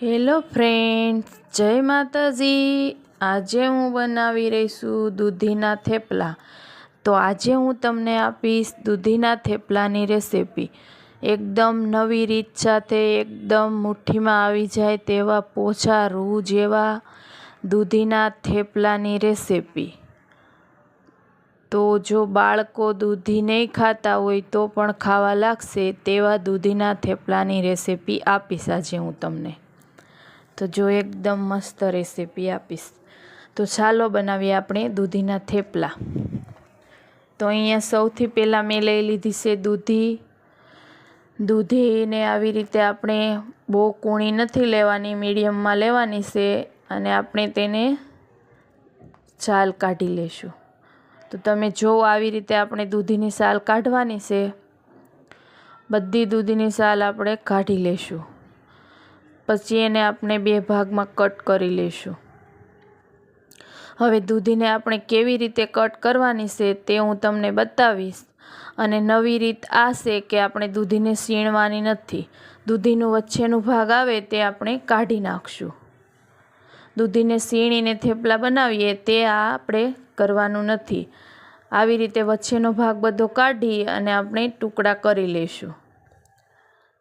Hello friends, જય માતાજી। આજે હું બનાવી રહી છું દૂધીના થેપલા। તો આજે હું તમને આપીશ દૂધીના થેપલાની રેસીપી। એકદમ નવી રીત સાથે એકદમ મુઠ્ઠીમાં આવી જાય તેવા પોચા રૂ જેવા દૂધીના થેપલાની રેસીપી। તો જો બાળકો દૂધી નહીં ખાતા હોય તો પણ ખાવા લાગશે તેવા દૂધીના થેપલાની રેસીપી આપીશ આજે હું તમને। તો જો એકદમ મસ્ત રેસીપી આપીશ। તો ચાલો બનાવીએ આપણે દૂધીના થેપલા। તો અહીંયા સૌથી પહેલાં મેં લઈ લીધી છે દૂધીને આવી રીતે આપણે બહુ કૂણી નથી લેવાની, મીડિયમમાં લેવાની છે અને આપણે તેને છાલ કાઢી લેશું। તો તમે જો આવી રીતે આપણે દૂધીની છાલ કાઢવાની છે। બધી દૂધીની છાલ આપણે કાઢી લેશું। પછી એને આપણે બે ભાગમાં કટ કરી લેશું। હવે દૂધીને આપણે કેવી રીતે કટ કરવાની છે તે હું તમને બતાવીશ। અને નવી રીત આ છે કે આપણે દૂધીને સીણવાની નથી, દૂધીનું વચ્ચેનું ભાગ આવે તે આપણે કાઢી નાખશું। દૂધીને સીણીને થેપલા બનાવીએ તે આપણે કરવાનું નથી। આવી રીતે વચ્ચેનો ભાગ બધો કાઢી અને આપણે ટુકડા કરી લઈશું।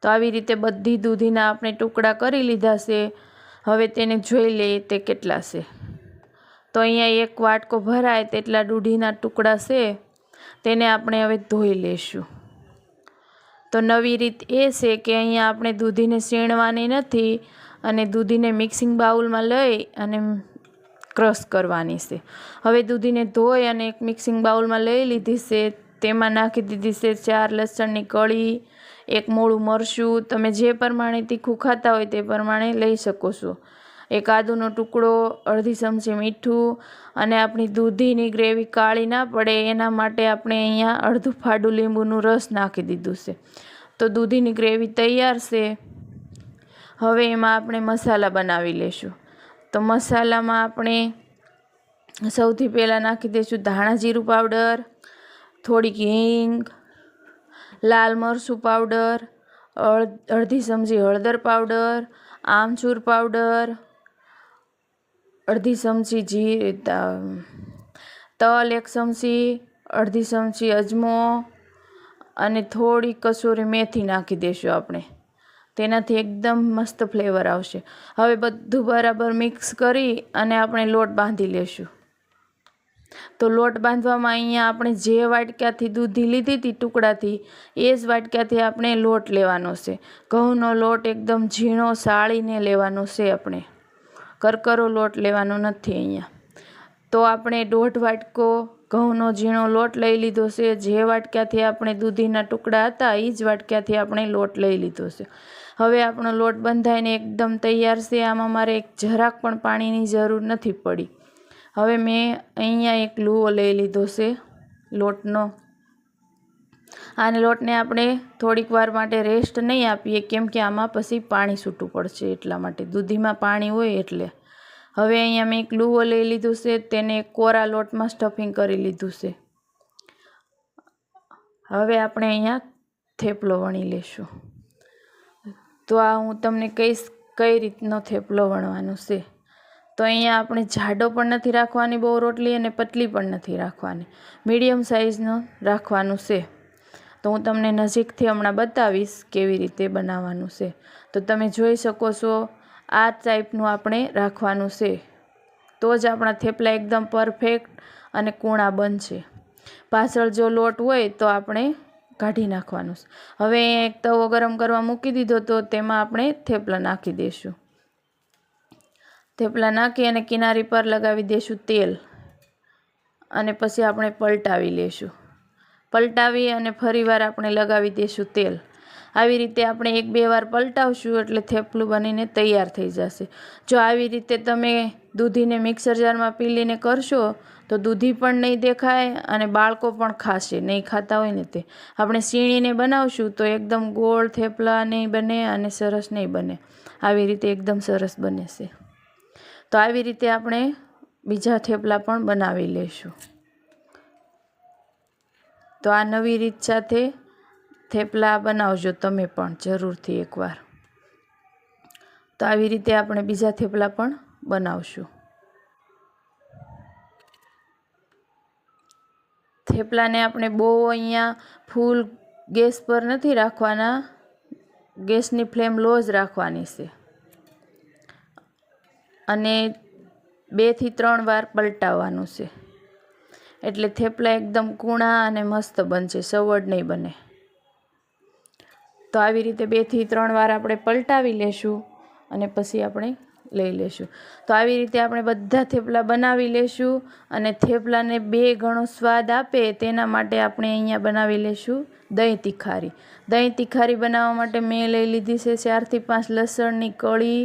તો આવી રીતે બધી દૂધીના આપણે ટુકડા કરી લીધા છે। હવે તેને જોઈ લઈએ તે કેટલા છે। તો અહીંયા એક વાટકો ભરાય તેટલા દૂધીના ટુકડા છે, તેને આપણે હવે ધોઈ લઈશું। તો નવી રીત એ છે કે અહીંયા આપણે દૂધીને સીણવાની નથી અને દૂધીને મિક્સિંગ બાઉલમાં લઈ અને ક્રશ કરવાની છે। હવે દૂધીને ધોઈ અને એક મિક્સિંગ બાઉલમાં લઈ લીધી છે। તેમાં નાખી દીધી છે 4 લસણની કળી, એક મોળું મરચું, તમે જે પ્રમાણે તીખું ખાતા હોય તે પ્રમાણે લઈ શકો છો, એક આદુનો ટુકડો, અડધી ચમચી મીઠું અને આપણી દૂધીની ગ્રેવી કાળી ના પડે એના માટે આપણે અહીંયા અડધું ફાડું લીંબુનું રસ નાખી દીધું છે। તો દૂધીની ગ્રેવી તૈયાર છે। હવે એમાં આપણે મસાલા બનાવી લઈશું। તો મસાલામાં આપણે સૌથી પહેલાં નાખી દઈશું ધાણા જીરું પાવડર, થોડીક હિંગ, લાલ મરચું પાવડર, અડધી ચમચી હળદર પાવડર, આમચૂર પાવડર, અડધી ચમચી તલ, 1 ચમચી, અડધી ચમચી અજમો અને થોડી કસૂરી મેથી નાખી દઈશું આપણે। તેનાથી એકદમ મસ્ત ફ્લેવર આવશે। હવે બધું બરાબર મિક્સ કરી અને આપણે લોટ બાંધી લેશું। તો લોટ બાંધવામાં અહીંયા આપણે જે વાટક્યાથી દૂધી લીધી હતી ટુકડાથી એ જ વાટક્યાથી આપણે લોટ લેવાનો છે। ઘઉંનો લોટ એકદમ ઝીણો સાળીને લેવાનો છે, આપણે કરકરો લોટ લેવાનો નથી અહીંયા। તો આપણે 1.5 વાટકો ઘઉંનો ઝીણો લોટ લઈ લીધો છે। જે વાટક્યાથી આપણે દૂધીના ટુકડા હતા એ જ વાટક્યાથી આપણે લોટ લઈ લીધો છે। હવે આપણો લોટ બંધાઈને એકદમ તૈયાર છે। આમાં મારે એક જરાક પણ પાણીની જરૂર નથી પડી। હવે મેં અહીંયા એક લુઓ લઈ લીધો છે લોટનો। આને લોટને આપણે થોડીક વાર માટે રેસ્ટ નહીં આપીએ, કેમ કે આમાં પછી પાણી છૂટું પડશે, એટલા માટે દૂધીમાં પાણી હોય એટલે। હવે અહીંયા મેં એક લુઓ લઈ લીધું છે, તેને કોરા લોટમાં સ્ટફિંગ કરી લીધું છે। હવે આપણે અહીંયા થેપલો વણી લઈશું। તો આ હું તમને કહીશ કઈ રીતનો થેપલો વણવાનો છે। તો અહીંયા આપણે જાડો પણ નથી રાખવાની બહુ રોટલી અને પતલી પણ નથી રાખવાની, મીડિયમ સાઇઝનો રાખવાનું છે। તો હું તમને નજીકથી હમણાં બતાવીશ કેવી રીતે બનાવવાનું છે। તો તમે જોઈ શકો છો આ ટાઈપનું આપણે રાખવાનું છે, તો જ આપણા થેપલા એકદમ પરફેક્ટ અને કૂણા બનશે। પાછળ જો લોટ હોય તો આપણે કાઢી નાખવાનું છે। હવે એક તવો ગરમ કરવા મૂકી દીધો તો તેમાં આપણે થેપલા નાખી દઈશું। થેપલા નાખી અને કિનારી પર લગાવી દઈશું તેલ અને પછી આપણે પલટાવી લઈશું। પલટાવી અને ફરીવાર આપણે લગાવી દઈશું તેલ। આવી રીતે આપણે 1-2 વાર પલટાવશું એટલે થેપલું બનીને તૈયાર થઈ જશે। જો આવી રીતે તમે દૂધીને મિક્સર જારમાં પીલીને કરશો તો દૂધી પણ નહીં દેખાય અને બાળકો પણ ખાશે, નહીં ખાતા હોય ને તે। આપણે સીણીને બનાવશું તો એકદમ ગોળ થેપલા નહીં બને અને સરસ નહીં બને, આવી રીતે એકદમ સરસ બને છે। તો આવી રીતે આપણે બીજા થેપલા પણ બનાવી લઈશું। તો આ નવી રીત સાથે થેપલા બનાવજો તમે પણ જરૂરથી એકવાર। તો આવી રીતે આપણે બીજા થેપલા પણ બનાવશું. થેપલાને આપણે બહુ અહીંયા ફૂલ ગેસ પર નથી રાખવાના, ગેસની ફ્લેમ લો જ રાખવાની છે અને 2 થી 3 વાર પલટાવવાનું છે, એટલે થેપલા એકદમ કૂણા અને મસ્ત બનશે, સવડ નહીં બને. તો આવી રીતે 2 થી 3 વાર આપણે પલટાવી લેશું અને પછી આપણે લઈ લેશું. તો આવી રીતે આપણે બધા થેપલા બનાવી લેશું અને થેપલાને 2 ગણો સ્વાદ આપે તેના માટે આપણે અહીંયા બનાવી લેશું દહીં તીખારી. દહીં તીખારી બનાવવા માટે મેં લઈ લીધી છે 4 થી 5 લસણની કળી,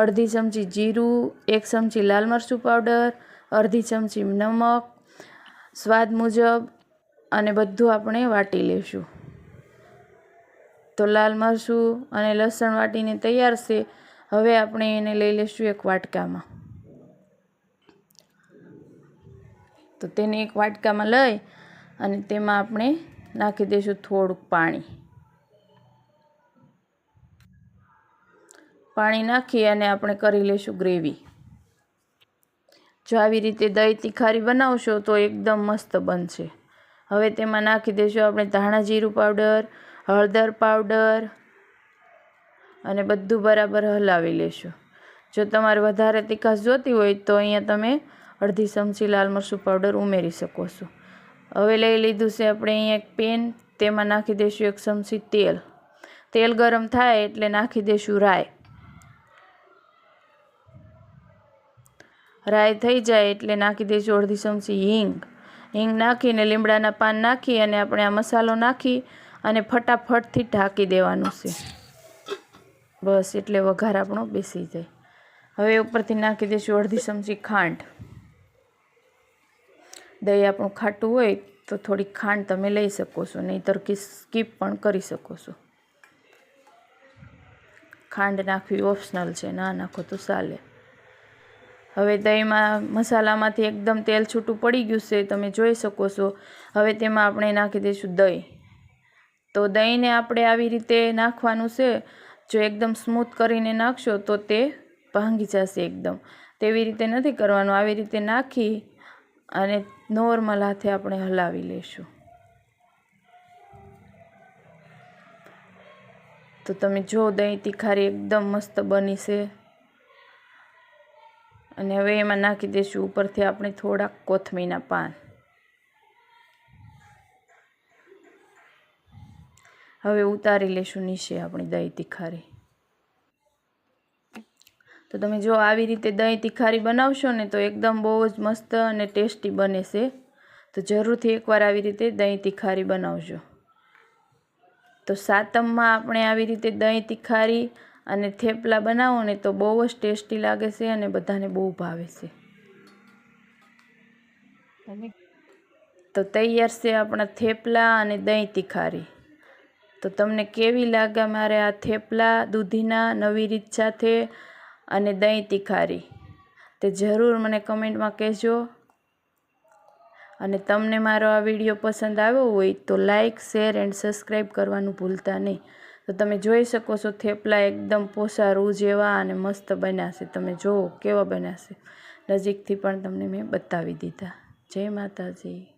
અડધી ચમચી જીરું, 1 ચમચી લાલ મરચું પાવડર, અડધી ચમચી નમક સ્વાદ મુજબ અને બધું આપણે વાટી લેશું. તો લાલ મરચું અને લસણ વાટીને તૈયાર છે. હવે આપણે એને લઈ લઈશું એક વાટકામાં. તો તેને એક વાટકામાં લઈ અને તેમાં આપણે નાખી દઈશું થોડુંક પાણી. પાણી નાખી અને આપણે કરી લઈશું ગ્રેવી. જો આવી રીતે દહીં તીખારી બનાવશો તો એકદમ મસ્ત બનશે. હવે તેમાં નાખી દઈશું આપણે ધાણા જીરું પાવડર, હળદર પાવડર અને બધું બરાબર હલાવી લેશું. જો તમારે વધારે તીખાશ જોતી હોય તો અહીંયા તમે અડધી ચમચી લાલ મરચું પાવડર ઉમેરી શકો છો. હવે લઈ લીધું છે આપણે અહીંયા એક પેન, તેમાં નાખી દઈશું 1 ચમચી તેલ. તેલ ગરમ થાય એટલે નાખી દઈશું રાઈ. રાઈ થઈ જાય એટલે નાખી દઈશું અડધી ચમચી હિંગ. હિંગ નાખીને લીમડાના પાન નાખી અને આપણે આ મસાલો નાખી અને ફટાફટથી ઢાંકી દેવાનું છે. બસ એટલે વઘાર આપણો બેસી જાય. હવે ઉપરથી નાખી દઈશું અડધી ચમચી ખાંડ. દહીં આપણું ખાટું હોય તો થોડી ખાંડ તમે લઈ શકો છો, નહીંતર સ્કીપ પણ કરી શકો છો. ખાંડ નાખવી ઓપ્શનલ છે, ના નાખો તો ચાલે. હવે દહીંમાં મસાલામાંથી એકદમ તેલ છૂટું પડી ગયું છે, તમે જોઈ શકો છો. હવે તેમાં આપણે નાખી દઈશું દહીં. તો દહીંને આપણે આવી રીતે નાખવાનું છે. જો એકદમ સ્મૂથ કરીને નાખશો તો તે ભાંગી જશે એકદમ. તેવી રીતે નથી કરવાનું. આવી રીતે નાખી અને નોર્મલ હાથે આપણે હલાવી લઈશું. તો તમે જો દહીં તીખારી એકદમ મસ્ત બની છે. અને હવે એમાં નાખી દઈશું ઉપરથી આપણે થોડાક કોથમીરના પાન. હવે ઉતારી લઈશું નીચે આપણી દહીં તીખારી. તો તમે જો આવી રીતે દહીં તીખારી બનાવશો ને તો એકદમ બહુ જ મસ્ત અને ટેસ્ટી બને છે. તો જરૂરથી એકવાર આવી રીતે દહીં તીખારી બનાવજો. તો સાતમમાં આપણે આવી રીતે દહીં તીખારી અને થેપલા બનાવો ને તો બહુ જ ટેસ્ટી લાગે છે અને બધાને બહુ ભાવે છે. તો તૈયાર છે આપણા થેપલા અને દહીં તીખારી. તો તમને કેવી લાગ્યા મારે આ થેપલા દૂધીના નવી રીત સાથે અને દહીં તીખારી, તે જરૂર મને કમેન્ટમાં કહેજો. અને તમને મારો આ વિડીયો પસંદ આવ્યો હોય તો લાઇક, શેર એન્ડ સબસ્ક્રાઈબ કરવાનું ભૂલતા નહીં. તો તમે જોઈ શકો છો થેપલા એકદમ પોસા રૂ જેવા અને મસ્ત બન્યા છે. તમે જુઓ કેવા બન્યા છે. નજીકથી પણ તમને મેં બતાવી દીધા. જય માતાજી.